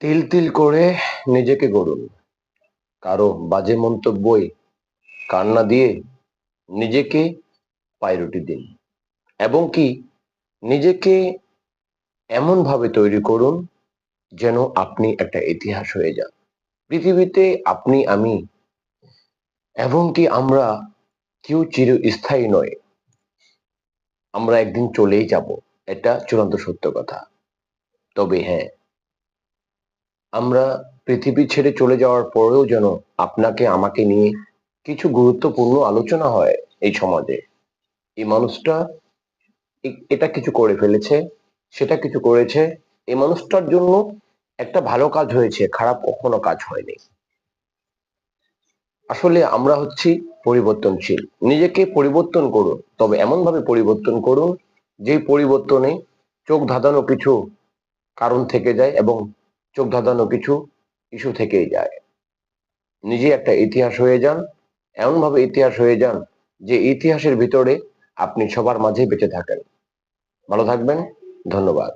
তিল তিল করে নিজেকে গড়ুন, কারো বাজে মন্তব্যই কান্না দিয়ে নিজেকে পায়রুটি দিন এবং কি নিজেকে এমন ভাবে তৈরি করুন যেন আপনি একটা ইতিহাস হয়ে যান পৃথিবীতে। আপনি আমি এবং কি আমরা কেউ চিরস্থায়ী নয়, আমরা একদিন চলেই যাব, এটা চূড়ান্ত সত্য কথা। তবে হ্যাঁ, আমরা পৃথিবী ছেড়ে চলে যাওয়ার পরেও যেন আপনাকে আমাকে নিয়ে কিছু গুরুত্বপূর্ণ আলোচনা হয় এই সমাজে। এই মানুষটা এটা কিছু করে ফেলেছে, সেটা কিছু করেছে, এই মানুষটার জন্য একটা ভালো কাজ হয়েছে, খারাপ কখনো কাজ হয়নি। আসলে আমরা হচ্ছি পরিবর্তনশীল। নিজেকে পরিবর্তন করুন, তবে এমন ভাবে পরিবর্তন করুন যে পরিবর্তনে চোখ ধাঁধানো কিছু কারণ থেকে যায় এবং চোখ ধাঁধানো কিছু ইস্যু থেকেই যায়। নিজে একটা ইতিহাস হয়ে যান, এমন ভাবে ইতিহাস হয়ে যান যে ইতিহাসের ভিতরে আপনি সবার মাঝে বেঁচে থাকেন। ভালো থাকবেন। ধন্যবাদ।